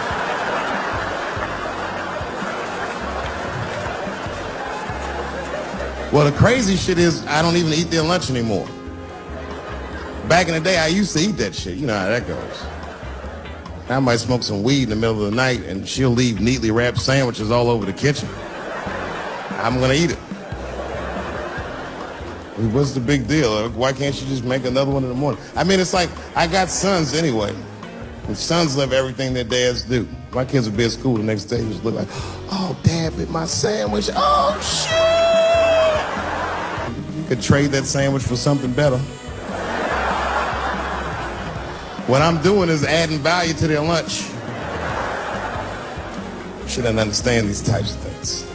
Well, the crazy shit is I don't even eat their lunch anymore. Back in the day, I used to eat that shit. You know how that goes. I might smoke some weed in the middle of the night and she'll leave neatly wrapped sandwiches all over the kitchen. I'm gonna eat it. What's the big deal? Why can't you just make another one in the morning? I mean, it's like, I got sons anyway. And sons love everything their dads do. My kids would be at school the next day and just look like, oh, Dad bit my sandwich. Oh, shit! You could trade that sandwich for something better. What I'm doing is adding value to their lunch. She doesn't understand these types of things.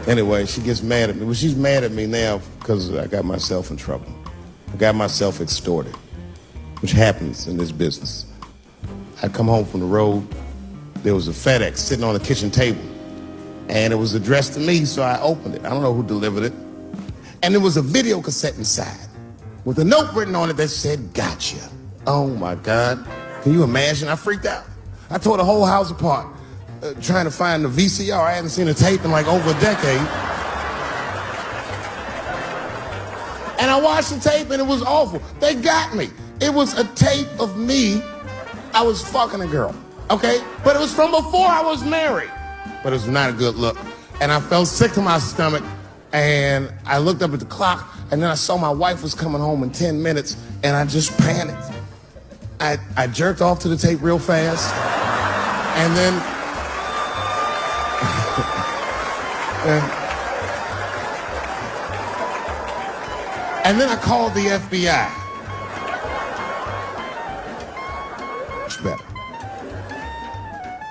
Anyway, she gets mad at me. Well, she's mad at me now because I got myself in trouble. I got myself extorted, which happens in this business. I come home from the road. There was a FedEx sitting on the kitchen table, and it was addressed to me, so I opened it. I don't know who delivered it. And there was a video cassette inside with a note written on it that said, gotcha. Oh, my God. Can you imagine? I freaked out. I tore the whole house apart trying to find the VCR. I hadn't seen a tape in like over a decade. And I watched the tape, and it was awful. They got me. It was a tape of me. I was fucking a girl, okay? But it was from before I was married. But it was not a good look. And I felt sick to my stomach, and I looked up at the clock, and then I saw my wife was coming home in 10 minutes, and I just panicked. I jerked off to the tape real fast, and then I called the FBI. Much better.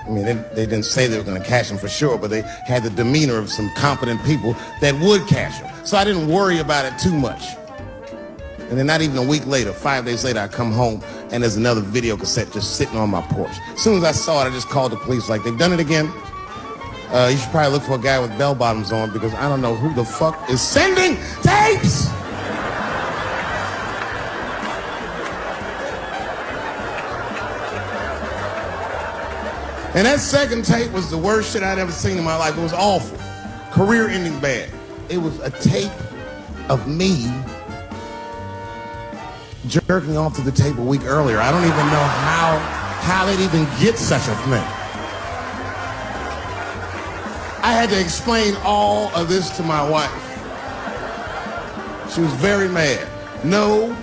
I mean, they didn't say they were going to cash him for sure, but they had the demeanor of some competent people that would cash him. So I didn't worry about it too much. And then not even a week later, 5 days later, I come home and there's another video cassette just sitting on my porch. As soon as I saw it, I just called the police like, they've done it again. You should probably look for a guy with bell bottoms on because I don't know who the fuck is sending tapes. And that second tape was the worst shit I'd ever seen in my life. It was awful. Career-ending bad. It was a tape of me jerking off to the tape a week earlier. I don't even know how they'd even get such a thing. I had to explain all of this to my wife. She was very mad. No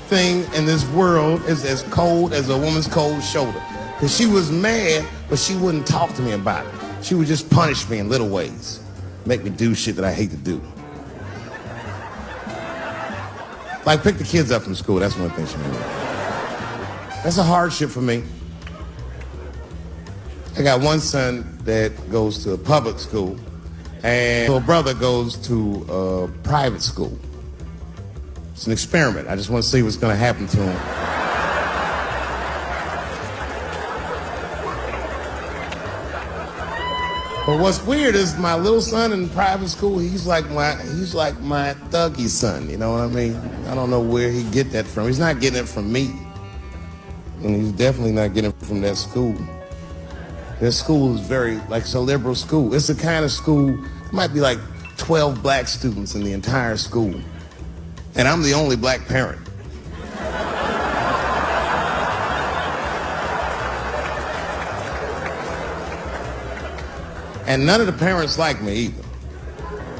thing in this world is as cold as a woman's cold shoulder. Because she was mad, but she wouldn't talk to me about it. She would just punish me in little ways. Make me do shit that I hate to do. Like pick the kids up from school, that's one thing she made me do. That's a hardship for me. I got one son that goes to a public school, and little brother goes to a private school. It's an experiment. I just want to see what's going to happen to him. But what's weird is my little son in private school, he's like my thuggy son, you know what I mean? I don't know where he get that from. He's not getting it from me. And he's definitely not getting it from that school. That school is very, like, it's a liberal school. It's the kind of school, it might be like 12 black students in the entire school. And I'm the only black parent. And none of the parents like me either.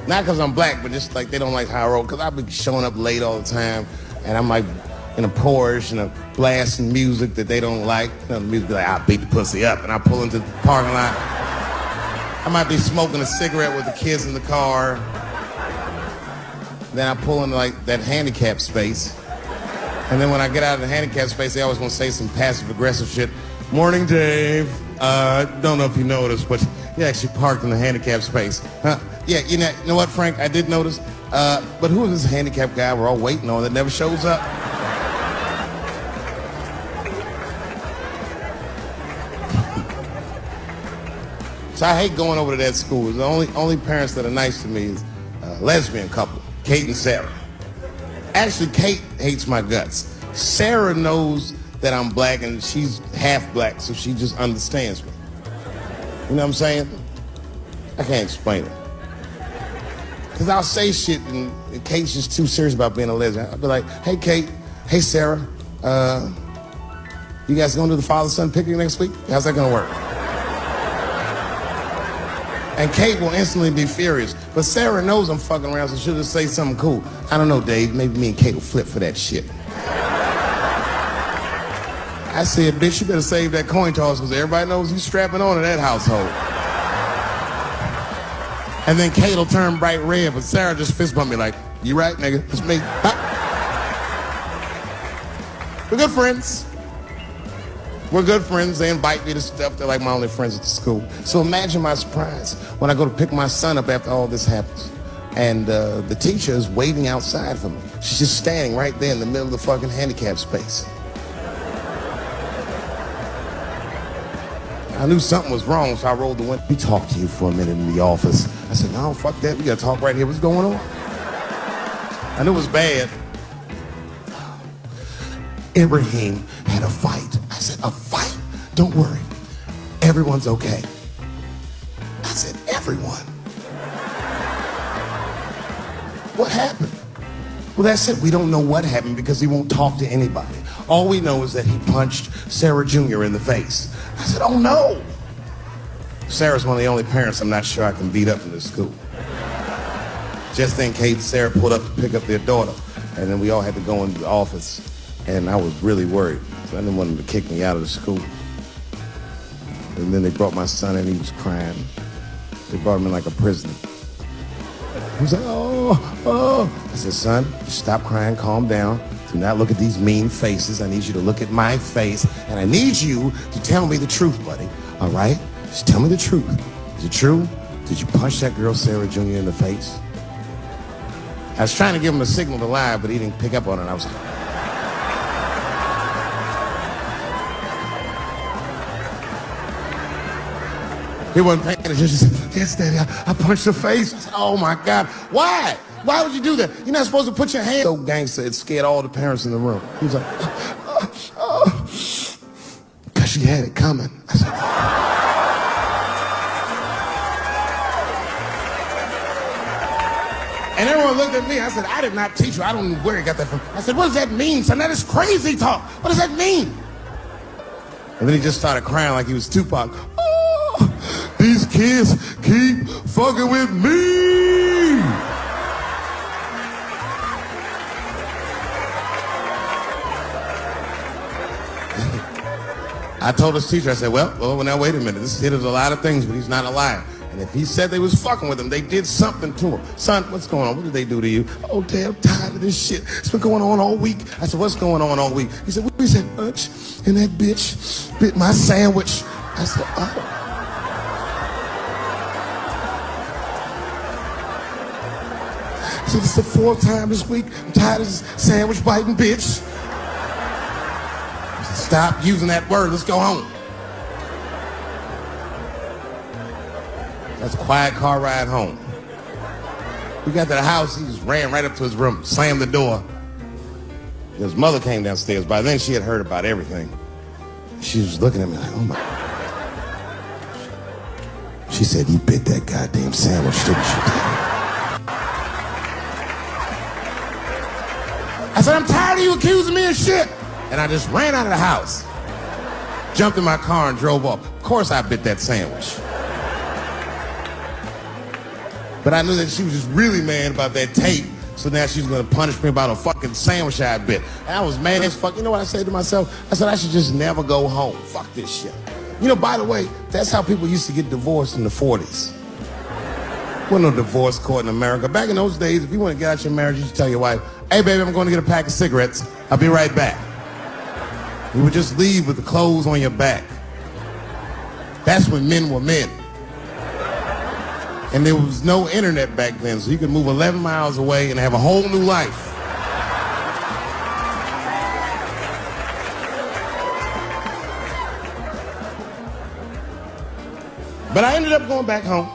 Not because I'm black, but just like they don't like how I roll. Because I be showing up late all the time, and I'm like in a Porsche and a blasting music that they don't like. You know, the music be like, I'll beat the pussy up. And I pull into the parking lot. I might be smoking a cigarette with the kids in the car. Then I pull into like that handicap space. And then when I get out of the handicap space, they always want to say some passive aggressive shit. Morning, Dave. Don't know if you noticed, but you actually parked in the handicap space. Huh? Yeah, you know what, Frank? I did notice. But who is this handicap guy we're all waiting on that never shows up? So I hate going over to that school. The only parents that are nice to me is a lesbian couple, Kate and Sarah. Actually, Kate hates my guts. Sarah knows that I'm black and she's half black, so she just understands me. You know what I'm saying? I can't explain it. Because I'll say shit and Kate's just too serious about being a lesbian. I'll be like, hey, Kate. Hey, Sarah. You guys going to do the father-son picnic next week? How's that going to work? And Kate will instantly be furious. But Sarah knows I'm fucking around, so she'll just say something cool. I don't know, Dave. Maybe me and Kate will flip for that shit. I said, bitch, you better save that coin toss because everybody knows you strapping on in that household. And then Kate will turn bright red, but Sarah just fist bump me like, you right, nigga? It's me. We're good friends. We're good friends. They invite me to stuff. They're like my only friends at the school. So imagine my surprise when I go to pick my son up after all this happens. And the teacher is waiting outside for me. She's just standing right there in the middle of the fucking handicap space. I knew something was wrong, so I rolled the window. We talked to you for a minute in the office. I said, no, fuck that. We got to talk right here. What's going on? I knew it was bad. Ibrahim had a fight. I said, a fight? Don't worry. Everyone's okay. I said, everyone? What happened? Well, that's it. We don't know what happened because he won't talk to anybody. All we know is that he punched Sarah Jr. in the face. I said, oh no. Sarah's one of the only parents I'm not sure I can beat up in this school. Just then Kate and Sarah pulled up to pick up their daughter. And then we all had to go into the office. And I was really worried. So I didn't want them to kick me out of the school. And then they brought my son in, he was crying. They brought him in like a prisoner. He was like, oh. I said, son, stop crying, calm down. Do not look at these mean faces. I need you to look at my face. And I need you to tell me the truth, buddy. All right? Just tell me the truth. Is it true? Did you punch that girl, Sarah Jr., in the face? I was trying to give him a signal to lie, but he didn't pick up on it. I was... He wasn't paying attention. He said, yes, Daddy, I punched her face. I said, oh, my God. Why? Why would you do that? You're not supposed to put your hand... So gangster, it scared all the parents in the room. He was like, because she had it coming. I said, and everyone looked at me. I said, I did not teach you. I don't know where he got that from. I said, what does that mean, son? That is crazy talk. What does that mean? And then he just started crying like he was Tupac. These kids keep fucking with me. I told his teacher, I said, well, now wait a minute. This kid is a lot of things, but he's not a liar. And if he said they was fucking with him, they did something to him. Son, what's going on? What did they do to you? Oh, Dad, I'm tired of this shit. It's been going on all week. I said, what's going on all week? He said, we said lunch, and that bitch bit my sandwich. I said, oh. I said, it's the fourth time this week. I'm tired of this sandwich biting bitch. I said, stop using that word. Let's go home. That's a quiet car ride home. We got to the house, he just ran right up to his room, slammed the door. His mother came downstairs. By then, she had heard about everything. She was looking at me like, oh my. She said, you bit that goddamn sandwich, didn't you? I said, I'm tired of you accusing me of shit. And I just ran out of the house, jumped in my car and drove off. Of course I bit that sandwich. But I knew that she was just really mad about that tape, so now she was gonna punish me about a fucking sandwich I bit. And I was mad as fuck. You know what I said to myself? I said, I should just never go home. Fuck this shit. You know, by the way, that's how people used to get divorced in the 40s. There wasn't no divorce court in America. Back in those days, if you want to get out your marriage, you just tell your wife, hey baby, I'm going to get a pack of cigarettes. I'll be right back. You would just leave with the clothes on your back. That's when men were men. And there was no internet back then, so you could move 11 miles away and have a whole new life. But I ended up going back home.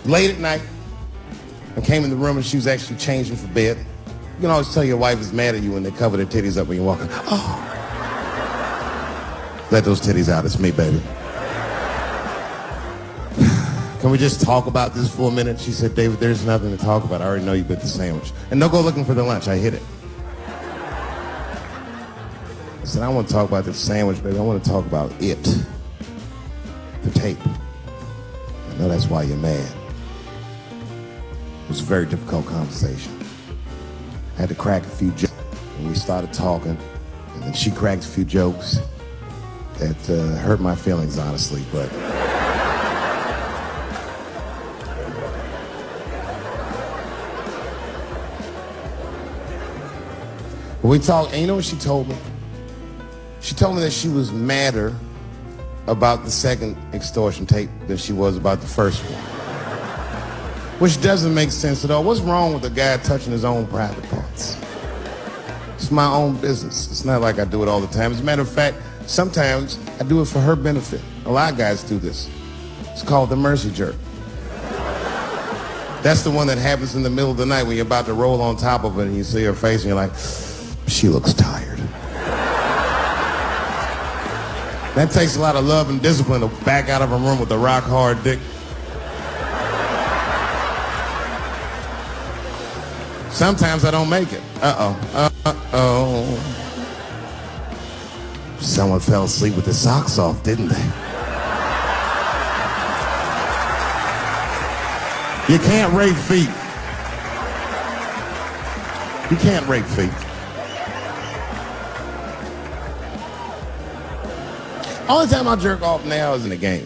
Late at night, I came in the room and she was actually changing for bed. You can always tell your wife is mad at you when they cover their titties up when you're walking. Oh. Let those titties out, it's me, baby. Can we just talk about this for a minute? She said, David, there's nothing to talk about. I already know you bit the sandwich. And don't go looking for the lunch. I hid it. I said, I don't want to talk about the sandwich, baby. I want to talk about it. The tape. I know that's why you're mad. It was a very difficult conversation. I had to crack a few jokes. And we started talking. And then she cracked a few jokes that hurt my feelings, honestly, but... We talked, and you know what she told me? She told me that she was madder about the second extortion tape than she was about the first one. Which doesn't make sense at all. What's wrong with a guy touching his own private parts? It's my own business. It's not like I do it all the time. As a matter of fact, sometimes I do it for her benefit. A lot of guys do this. It's called the mercy jerk. That's the one that happens in the middle of the night when you're about to roll on top of it and you see her face and you're like, she looks tired. That takes a lot of love and discipline to back out of a room with a rock hard dick. Sometimes I don't make it. Uh-oh. Someone fell asleep with their socks off, didn't they? You can't rape feet. You can't rape feet. Only time I jerk off now is in the game.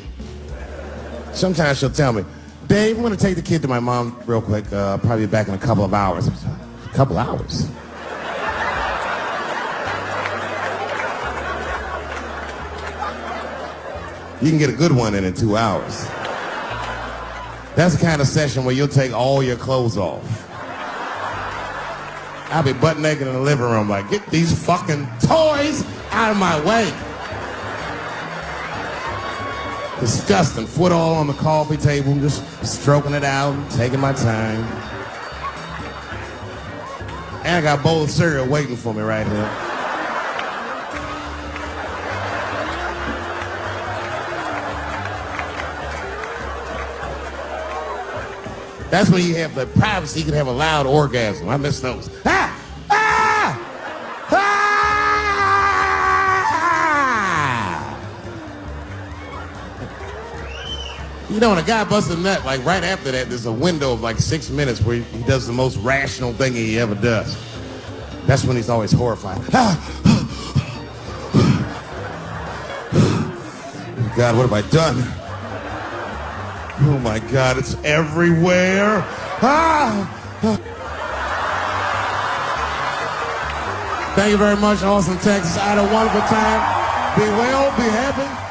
Sometimes she'll tell me, Dave, I'm going to take the kid to my mom real quick. Probably back in a couple of hours. A couple hours? You can get a good one in 2 hours. That's the kind of session where you'll take all your clothes off. I'll be butt naked in the living room like, get these fucking toys out of my way. Disgusting. Foot all on the coffee table, just stroking it out, taking my time. And I got a bowl of cereal waiting for me right here. That's when you have the privacy, you can have a loud orgasm. I miss those. Ah! Ah! Ah! You know, when a guy busts a nut, like right after that, there's a window of like 6 minutes where he does the most rational thing he ever does. That's when he's always horrified. Ah! God, what have I done? Oh my God, it's everywhere. Thank you very much, Austin, Texas. I had a wonderful time. Be well, be happy.